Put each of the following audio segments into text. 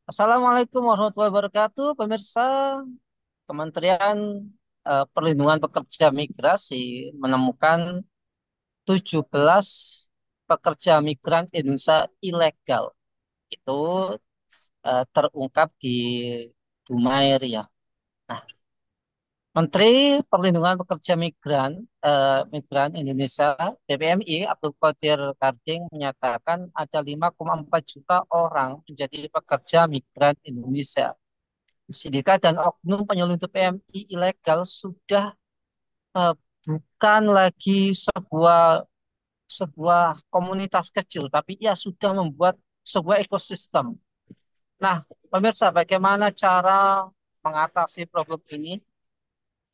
Assalamualaikum warahmatullahi wabarakatuh, pemirsa. Kementerian Perlindungan Pekerja Migrasi menemukan 17 pekerja migran Indonesia ilegal. Itu terungkap di Dumai Riau. Nah, Menteri Perlindungan Pekerja Migran Indonesia (PPMI) Abdul Qadir Karding menyatakan ada 5,4 juta orang menjadi pekerja migran Indonesia. Sindikat dan oknum penyelundup PMI ilegal sudah eh, bukan lagi sebuah sebuah komunitas kecil, tapi ia sudah membuat sebuah ekosistem. Nah, pemirsa, bagaimana cara mengatasi problem ini?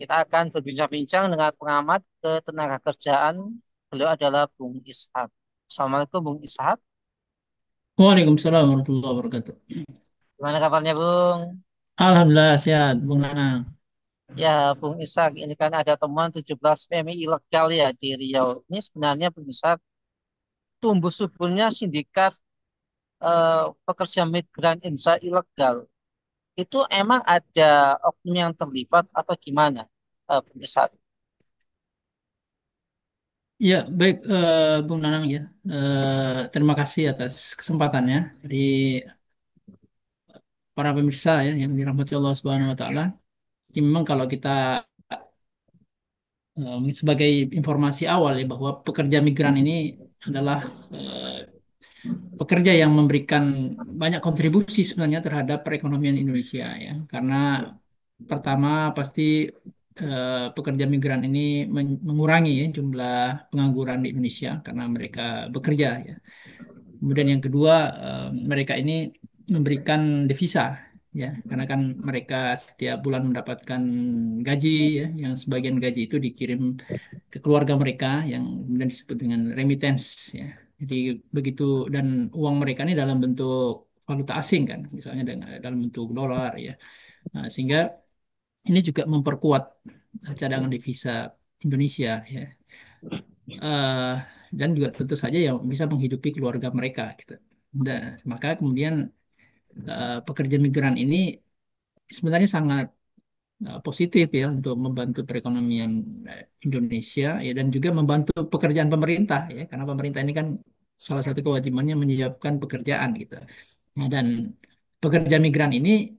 Kita akan berbincang-bincang dengan pengamat ketenagakerjaan. Beliau adalah Bung Ishak. Assalamualaikum, Bung Ishak. Waalaikumsalam warahmatullahi wabarakatuh. Gimana kabarnya, Bung? Alhamdulillah sehat, Bung Nanang. Ya, Bung Ishak, ini kan ada temuan 17 PMI ilegal ya di Riau. Ini sebenarnya Bung Ishak, tumbuh suburnya sindikat pekerja migran Indonesia ilegal. Itu emang ada oknum yang terlibat atau gimana, Bung Ishak? Ya, baik Bung Nanang ya. Terima kasih atas kesempatannya dari para pemirsa ya yang dirahmati Allah Subhanahu wa taala. Jadi memang kalau kita sebagai informasi awal ya bahwa pekerja migran ini adalah pekerja yang memberikan banyak kontribusi sebenarnya terhadap perekonomian Indonesia ya. Karena pertama pasti pekerja migran ini mengurangi ya, jumlah pengangguran di Indonesia karena mereka bekerja ya. Kemudian yang kedua mereka ini memberikan devisa ya karena kan mereka setiap bulan mendapatkan gaji ya yang sebagian gaji itu dikirim ke keluarga mereka yang kemudian disebut dengan remittance ya. Jadi begitu dan uang mereka ini dalam bentuk valuta asing kan, misalnya dalam bentuk dolar ya. Nah, sehingga ini juga memperkuat cadangan devisa Indonesia ya. Eh, dan juga tentu saja yang bisa menghidupi keluarga mereka gitu. Dan maka kemudian pekerja migran ini sebenarnya sangat positif ya untuk membantu perekonomian Indonesia ya dan juga membantu pekerjaan pemerintah ya karena pemerintah ini kan salah satu kewajibannya menyiapkan pekerjaan gitu. Nah, dan pekerja migran ini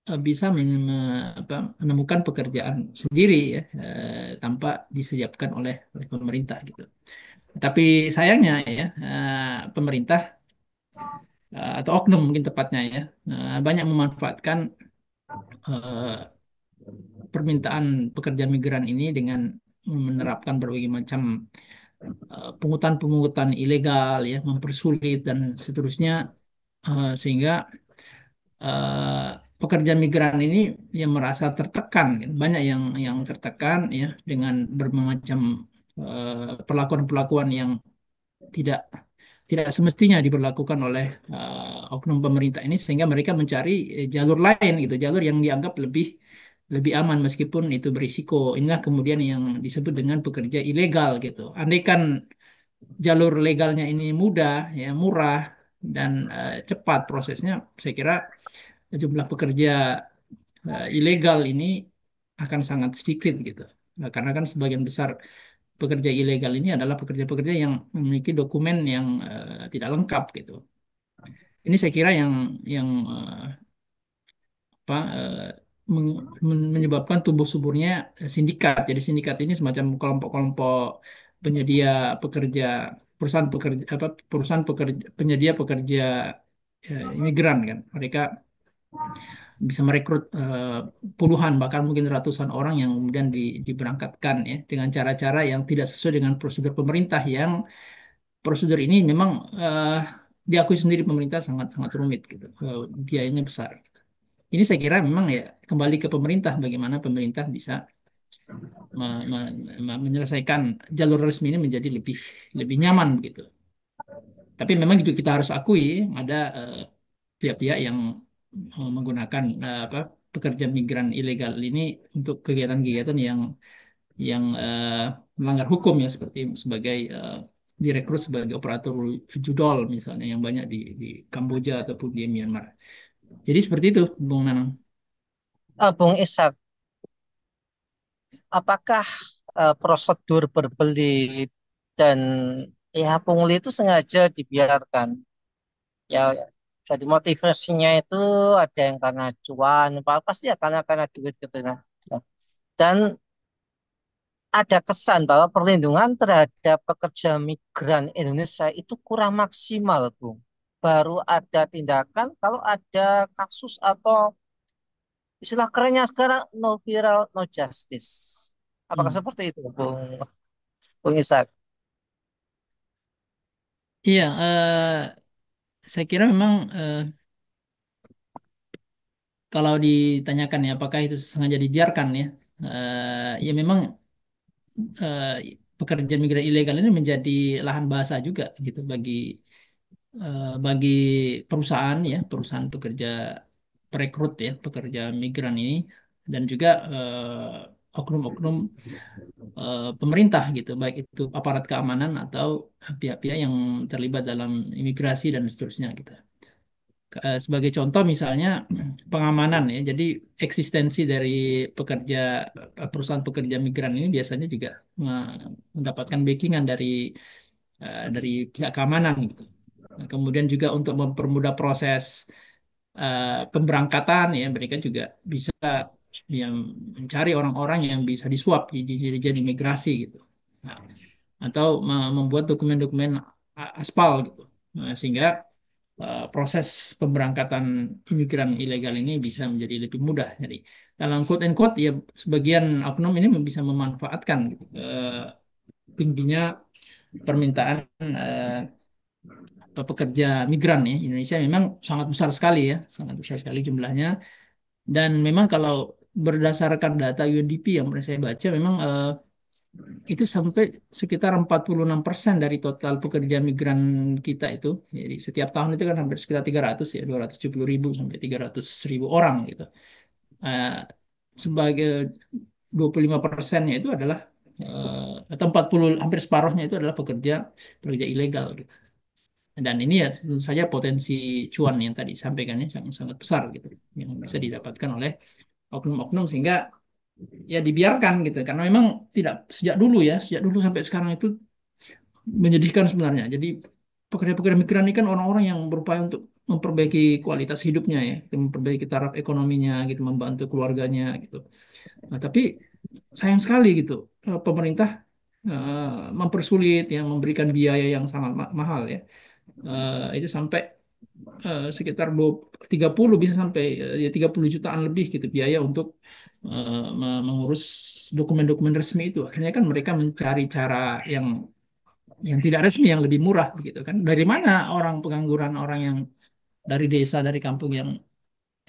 bisa menemukan pekerjaan sendiri ya tanpa disediakan oleh pemerintah gitu. Tapi sayangnya ya pemerintah atau oknum mungkin tepatnya ya banyak memanfaatkan eh, permintaan pekerja migran ini dengan menerapkan berbagai macam pungutan-pungutan ilegal ya mempersulit dan seterusnya sehingga pekerja migran ini yang merasa tertekan kan. Banyak yang tertekan ya dengan berbagai macam perlakuan-perlakuan yang tidak tidak semestinya diberlakukan oleh oknum pemerintah ini sehingga mereka mencari jalur lain gitu, jalur yang dianggap lebih lebih aman meskipun itu berisiko. Inilah kemudian yang disebut dengan pekerja ilegal gitu. Andaikan jalur legalnya ini mudah, ya murah dan cepat prosesnya, saya kira jumlah pekerja ilegal ini akan sangat sedikit gitu. Nah, karena kan sebagian besar pekerja ilegal ini adalah pekerja-pekerja yang memiliki dokumen yang tidak lengkap gitu. Ini saya kira yang apa menyebabkan tumbuh suburnya sindikat. Jadi sindikat ini semacam kelompok-kelompok penyedia pekerja perusahaan pekerja penyedia pekerja imigran kan. Mereka bisa merekrut puluhan bahkan mungkin ratusan orang yang kemudian diberangkatkan ya dengan cara-cara yang tidak sesuai dengan prosedur pemerintah yang prosedur ini memang diakui sendiri pemerintah sangat sangat rumit gitu. Biayanya besar. Ini saya kira memang ya kembali ke pemerintah bagaimana pemerintah bisa menyelesaikan jalur resmi ini menjadi lebih lebih nyaman gitu. Tapi memang itu kita harus akui ada pihak-pihak yang menggunakan apa pekerja migran ilegal ini untuk kegiatan-kegiatan yang melanggar hukum ya seperti sebagai direkrut sebagai operator judol misalnya yang banyak di Kamboja ataupun di Myanmar. Jadi seperti itu, Bung Nanang. Bung Ishak, apakah prosedur berbelit dan ya pungli itu sengaja dibiarkan? Ya, jadi motivasinya itu ada yang karena cuan, pasti ya karena duit gitu nah. Dan ada kesan bahwa perlindungan terhadap pekerja migran Indonesia itu kurang maksimal, Bung. Baru ada tindakan kalau ada kasus atau istilah kerennya sekarang no viral, no justice. Apakah Hmm. seperti itu, Bung Ishak? Iya, saya kira memang kalau ditanyakan ya apakah itu sengaja dibiarkan ya, ya memang eh, pekerja migran ilegal ini menjadi lahan bahasa juga gitu bagi perusahaan ya, perusahaan pekerja perekrut ya, pekerja migran ini dan juga oknum-oknum pemerintah gitu, baik itu aparat keamanan atau pihak-pihak yang terlibat dalam imigrasi dan seterusnya gitu. Sebagai contoh misalnya pengamanan ya, jadi eksistensi dari pekerja perusahaan pekerja migran ini biasanya juga mendapatkan backingan dari pihak keamanan gitu. Nah, kemudian juga untuk mempermudah proses pemberangkatan ya mereka juga bisa ya, mencari orang-orang yang bisa disuap jadi imigrasi gitu. Nah, atau membuat dokumen-dokumen aspal gitu. Nah, sehingga proses pemberangkatan imigran ilegal ini bisa menjadi lebih mudah. Jadi dalam quote and quote ya sebagian oknum ini bisa memanfaatkan gitu, tingginya permintaan pekerja migran ya. Indonesia memang sangat besar sekali ya, sangat besar sekali jumlahnya. Dan memang kalau berdasarkan data UNDP yang pernah saya baca, memang itu sampai sekitar 46% dari total pekerja migran kita itu. Jadi setiap tahun itu kan hampir sekitar 300 ya, 270.000 sampai 300.000 orang gitu. Eh, Sebagai 25%-nya itu adalah atau 40 hampir separuhnya itu adalah pekerja pekerja ilegal gitu. Dan ini ya tentu saja potensi cuan yang tadi disampaikan ya sangat sangat besar gitu yang bisa didapatkan oleh oknum-oknum sehingga ya dibiarkan gitu karena memang tidak sejak dulu sampai sekarang itu menyedihkan sebenarnya. Jadi pekerja-pekerja migran ini kan orang-orang yang berupaya untuk memperbaiki kualitas hidupnya ya, memperbaiki taraf ekonominya gitu, membantu keluarganya gitu. Nah, tapi sayang sekali gitu pemerintah mempersulit yang memberikan biaya yang sangat mahal ya. Itu sampai sekitar 30 bisa sampai ya 30 jutaan lebih gitu biaya untuk mengurus dokumen-dokumen resmi itu. Akhirnya kan mereka mencari cara yang tidak resmi yang lebih murah gitu kan. Dari mana orang pengangguran, orang yang dari desa, dari kampung yang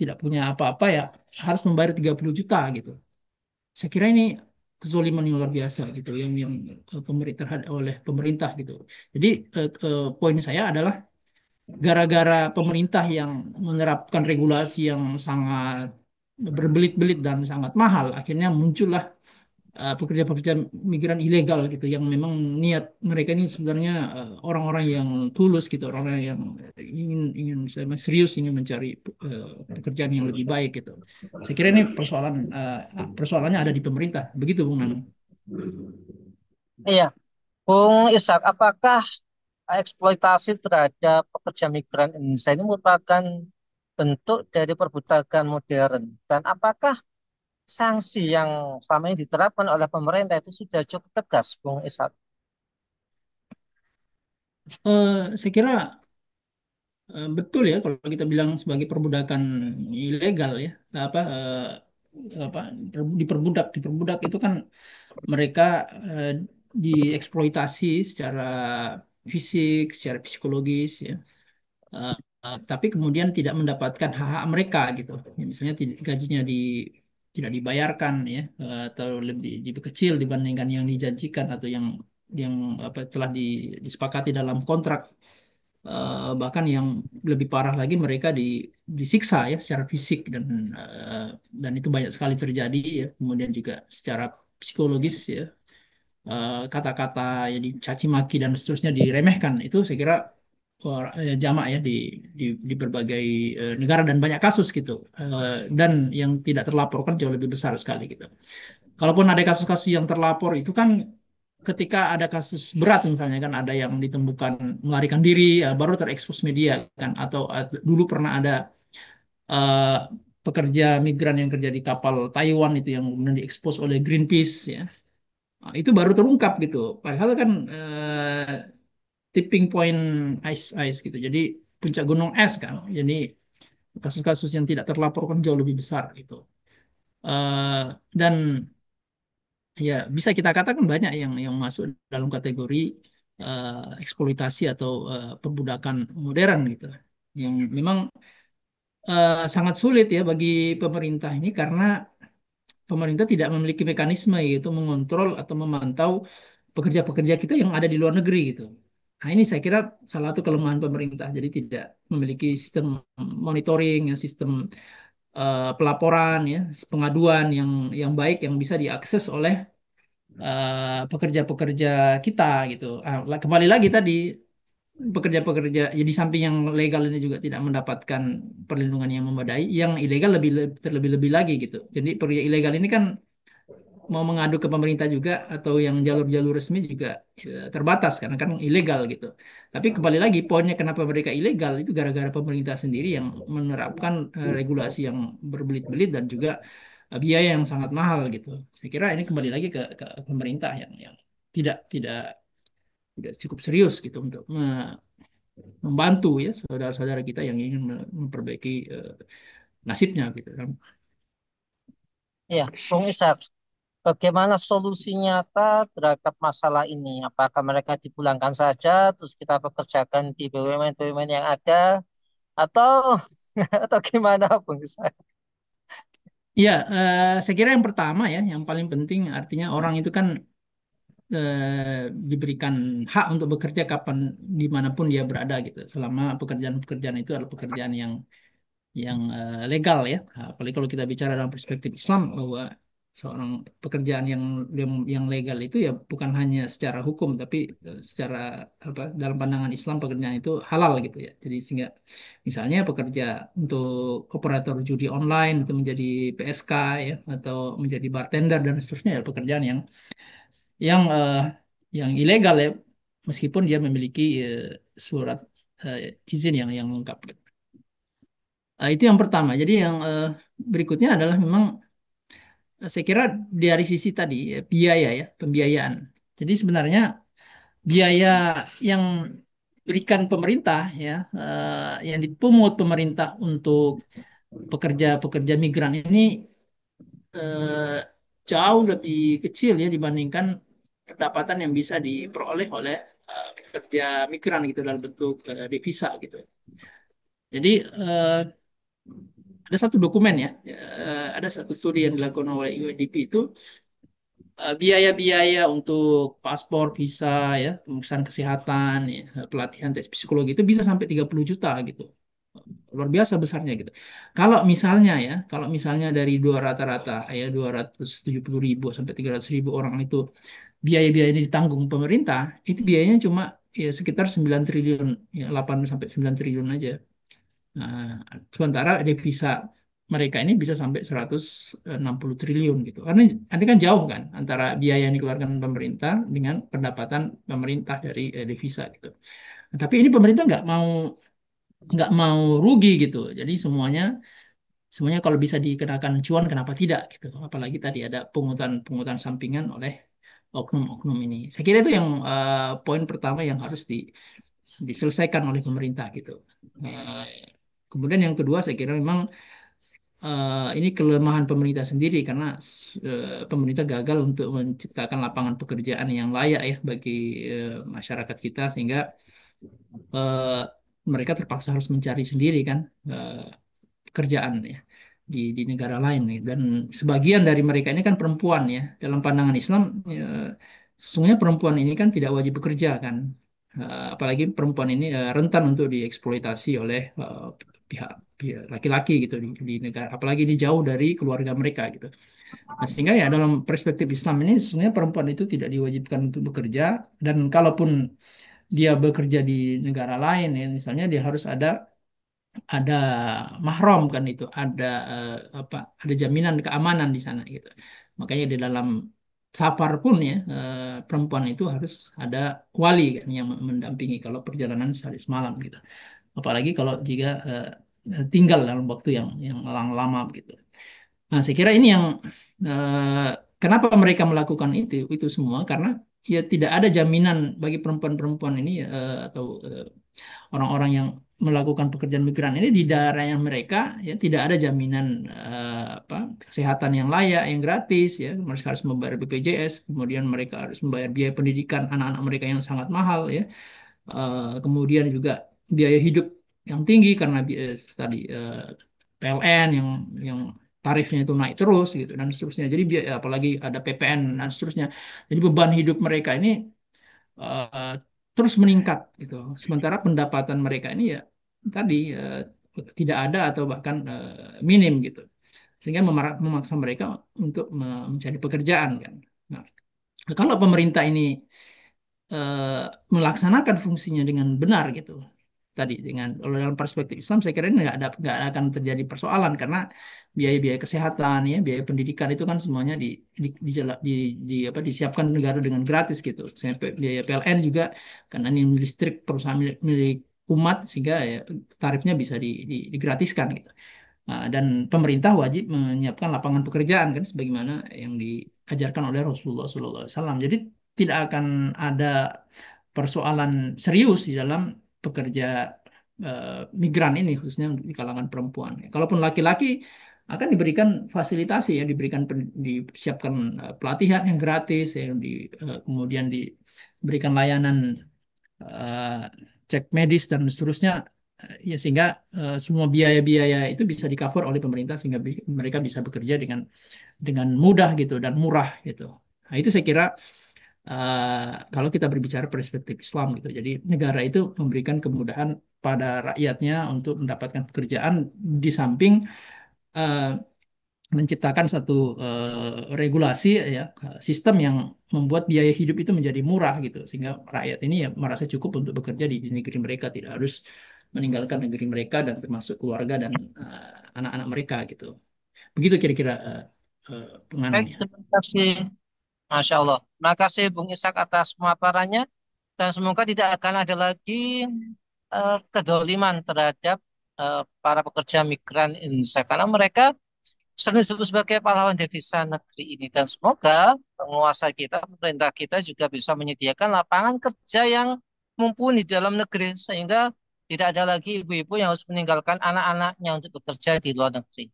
tidak punya apa-apa ya harus membayar 30 juta gitu. Saya kira ini kezoliman yang luar biasa gitu yang pemerintah oleh pemerintah gitu. Jadi poin saya adalah gara-gara pemerintah yang menerapkan regulasi yang sangat berbelit-belit dan sangat mahal, akhirnya muncullah pekerja-pekerja migran ilegal gitu yang memang niat mereka ini sebenarnya orang-orang yang tulus gitu, orang-orang yang ingin ingin serius ingin mencari eh, pekerjaan yang lebih baik gitu. Saya kira ini persoalannya ada di pemerintah, begitu Bung Nano. Iya, Bung Ishak, apakah eksploitasi terhadap pekerja migran Indonesia ini merupakan bentuk dari perbudakan modern? Dan apakah sanksi yang selama ini diterapkan oleh pemerintah itu sudah cukup tegas, Bung Ishak? Saya kira betul ya kalau kita bilang sebagai perbudakan ilegal ya apa diperbudak itu kan mereka eh, dieksploitasi secara fisik, secara psikologis ya. Eh, tapi kemudian tidak mendapatkan hak-hak mereka gitu. Ya, misalnya gajinya tidak dibayarkan ya atau lebih kecil dibandingkan yang dijanjikan atau yang apa telah disepakati dalam kontrak. Bahkan yang lebih parah lagi mereka disiksa ya secara fisik eh, dan itu banyak sekali terjadi ya. Kemudian juga secara psikologis ya kata-kata yang dicaci maki dan seterusnya diremehkan itu saya kira jamaah ya di berbagai negara dan banyak kasus gitu. Dan yang tidak terlaporkan jauh lebih besar sekali gitu. Kalaupun ada kasus-kasus yang terlapor itu kan ketika ada kasus berat misalnya kan ada yang ditemukan melarikan diri ya, baru terekspos media kan atau dulu pernah ada eh, pekerja migran yang kerja di kapal Taiwan itu yang kemudian diekspos oleh Greenpeace ya. Nah, itu baru terungkap gitu. Padahal kan tipping point ice gitu. Jadi puncak gunung es kan. Jadi kasus-kasus yang tidak terlaporkan jauh lebih besar gitu. Dan ya bisa kita katakan banyak yang masuk dalam kategori eksploitasi atau perbudakan modern gitu. Yang memang sangat sulit ya bagi pemerintah ini karena pemerintah tidak memiliki mekanisme yaitu mengontrol atau memantau pekerja-pekerja kita yang ada di luar negeri gitu. Nah, ini saya kira salah satu kelemahan pemerintah. Jadi tidak memiliki sistem monitoring, ya, sistem pelaporan, ya, pengaduan yang baik yang bisa diakses oleh pekerja-pekerja kita gitu. Kembali lagi tadi pekerja-pekerja ya di samping yang legal ini juga tidak mendapatkan perlindungan yang memadai, yang ilegal terlebih-lebih lagi gitu. Jadi pekerja ilegal ini kan mau mengadu ke pemerintah juga atau yang jalur-jalur resmi juga terbatas karena kan ilegal gitu. Tapi kembali lagi poinnya kenapa mereka ilegal itu gara-gara pemerintah sendiri yang menerapkan regulasi yang berbelit-belit dan juga biaya yang sangat mahal gitu. Saya kira ini kembali lagi ke pemerintah yang tidak tidak tidak cukup serius gitu untuk membantu ya saudara-saudara kita yang ingin memperbaiki nasibnya gitu kan. Ya, Bung Ishak, bagaimana solusi nyata terhadap masalah ini? Apakah mereka dipulangkan saja, terus kita pekerjakan di BUMN-BUMN yang ada, atau atau gimana, Bung Ishak? Ya, saya kira yang pertama ya, yang paling penting artinya orang itu kan diberikan hak untuk bekerja kapan dimanapun dia berada gitu, selama pekerjaan-pekerjaan itu adalah pekerjaan yang legal ya. Apalagi kalau kita bicara dalam perspektif Islam bahwa seorang pekerjaan yang legal itu ya bukan hanya secara hukum tapi secara apa dalam pandangan Islam pekerjaan itu halal gitu ya. Jadi sehingga misalnya pekerja untuk operator judi online itu menjadi PSK ya atau menjadi bartender dan seterusnya ya pekerjaan yang ilegal ya meskipun dia memiliki surat eh, izin yang lengkap. Itu yang pertama. Jadi yang berikutnya adalah memang saya kira dari sisi tadi ya, biaya ya, pembiayaan. Jadi sebenarnya biaya yang berikan pemerintah ya, yang dipungut pemerintah untuk pekerja-pekerja migran ini eh, jauh lebih kecil ya dibandingkan pendapatan yang bisa diperoleh oleh pekerja migran gitu dalam bentuk devisa gitu. Jadi ada satu dokumen ya, ada satu studi yang dilakukan oleh UNDP itu biaya-biaya untuk paspor, visa, ya, pemeriksaan kesehatan, ya, pelatihan tes psikologi itu bisa sampai 30 juta gitu. Luar biasa besarnya gitu. Kalau misalnya dari dua rata-rata ya 270.000 sampai 300.000 orang itu biaya-biaya ini ditanggung pemerintah, itu biayanya cuma ya sekitar 9 triliun, ya 8 sampai 9 triliun aja. Nah, sementara devisa mereka ini bisa sampai 160 triliun gitu. Karena ini kan jauh kan antara biaya yang dikeluarkan pemerintah dengan pendapatan pemerintah dari devisa gitu. Nah, tapi ini pemerintah nggak mau rugi gitu. Jadi semuanya semuanya kalau bisa dikenakan cuan kenapa tidak gitu. Apalagi tadi ada pungutan-pungutan sampingan oleh oknum-oknum ini. Saya kira itu yang poin pertama yang harus diselesaikan oleh pemerintah gitu. Eh, Kemudian yang kedua saya kira memang ini kelemahan pemerintah sendiri karena pemerintah gagal untuk menciptakan lapangan pekerjaan yang layak ya bagi masyarakat kita sehingga eh, mereka terpaksa harus mencari sendiri kan eh, pekerjaan ya di negara lain nih. Dan sebagian dari mereka ini kan perempuan ya dalam pandangan Islam sesungguhnya perempuan ini kan tidak wajib bekerja kan. Apalagi perempuan ini rentan untuk dieksploitasi oleh pihak pihak laki-laki gitu di negara apalagi ini jauh dari keluarga mereka gitu. Nah, sehingga ya dalam perspektif Islam ini sebenarnya perempuan itu tidak diwajibkan untuk bekerja dan kalaupun dia bekerja di negara lain ya, misalnya dia harus ada mahram kan itu, apa, ada jaminan keamanan di sana gitu. Makanya di dalam safar pun ya, perempuan itu harus ada wali kan yang mendampingi kalau perjalanan sehari semalam gitu. Apalagi kalau jika tinggal dalam waktu yang lama gitu. Nah, saya kira ini yang kenapa mereka melakukan itu semua karena ya tidak ada jaminan bagi perempuan-perempuan ini atau orang-orang yang melakukan pekerjaan migran ini di daerah yang mereka ya tidak ada jaminan apa, kesehatan yang layak, yang gratis ya. Mereka harus membayar BPJS, kemudian mereka harus membayar biaya pendidikan anak-anak mereka yang sangat mahal ya. Kemudian juga biaya hidup yang tinggi karena tadi PLN yang tarifnya itu naik terus gitu dan seterusnya. Jadi apalagi ada PPN dan seterusnya. Jadi beban hidup mereka ini eh, terus meningkat gitu. Sementara pendapatan mereka ini ya tadi tidak ada atau bahkan minim gitu. Sehingga memaksa mereka untuk mencari pekerjaan kan. Nah, kalau pemerintah ini eh, melaksanakan fungsinya dengan benar gitu, tadi dengan kalau dalam perspektif Islam saya kira ini nggak akan terjadi persoalan karena biaya-biaya kesehatan ya biaya pendidikan itu kan semuanya apa disiapkan negara dengan gratis gitu. Sampai biaya PLN juga karena ini listrik perusahaan milik umat sehingga ya tarifnya bisa digratiskan gitu. Nah, dan pemerintah wajib menyiapkan lapangan pekerjaan kan sebagaimana yang diajarkan oleh Rasulullah SAW. Jadi tidak akan ada persoalan serius di dalam pekerja migran ini khususnya di kalangan perempuan. Kalaupun laki-laki akan diberikan fasilitasi ya, disiapkan pelatihan yang gratis ya, kemudian diberikan layanan eh, cek medis dan seterusnya ya sehingga semua biaya-biaya itu bisa di cover oleh pemerintah sehingga mereka bisa bekerja dengan mudah gitu dan murah gitu. Nah, itu saya kira kalau kita berbicara perspektif Islam gitu. Jadi negara itu memberikan kemudahan pada rakyatnya untuk mendapatkan pekerjaan di samping eh, menciptakan satu regulasi ya sistem yang membuat biaya hidup itu menjadi murah gitu sehingga rakyat ini ya merasa cukup untuk bekerja di negeri mereka tidak harus meninggalkan negeri mereka dan termasuk keluarga dan anak-anak mereka gitu. Begitu kira-kira Baik, pengannya. terima kasih. Masya Allah. Terima kasih Bung Ishak atas pemaparannya. Dan semoga tidak akan ada lagi kedoliman terhadap para pekerja migran Indonesia. Karena mereka sering disebut sebagai pahlawan devisa negeri ini. Dan semoga penguasa kita, pemerintah kita juga bisa menyediakan lapangan kerja yang mumpuni di dalam negeri. Sehingga tidak ada lagi ibu-ibu yang harus meninggalkan anak-anaknya untuk bekerja di luar negeri.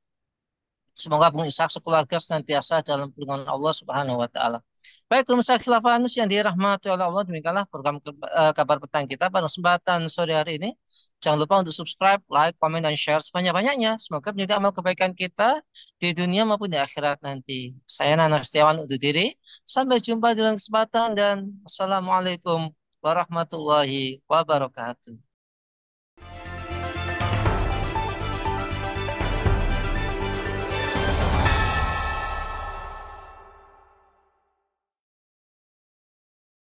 Semoga Bung Ishak sekeluarga senantiasa dalam perlindungan Allah Subhanahu wa taala. Baik, pemirsa Khilafah Anus yang dirahmati oleh Allah, demikianlah program kabar petang kita pada kesempatan sore hari ini. Jangan lupa untuk subscribe, like, komen, dan share sebanyak-banyaknya. Semoga menjadi amal kebaikan kita di dunia maupun di akhirat nanti. Saya Nana Setiawan undur diri. Sampai jumpa di lain kesempatan dan wassalamualaikum warahmatullahi wabarakatuh.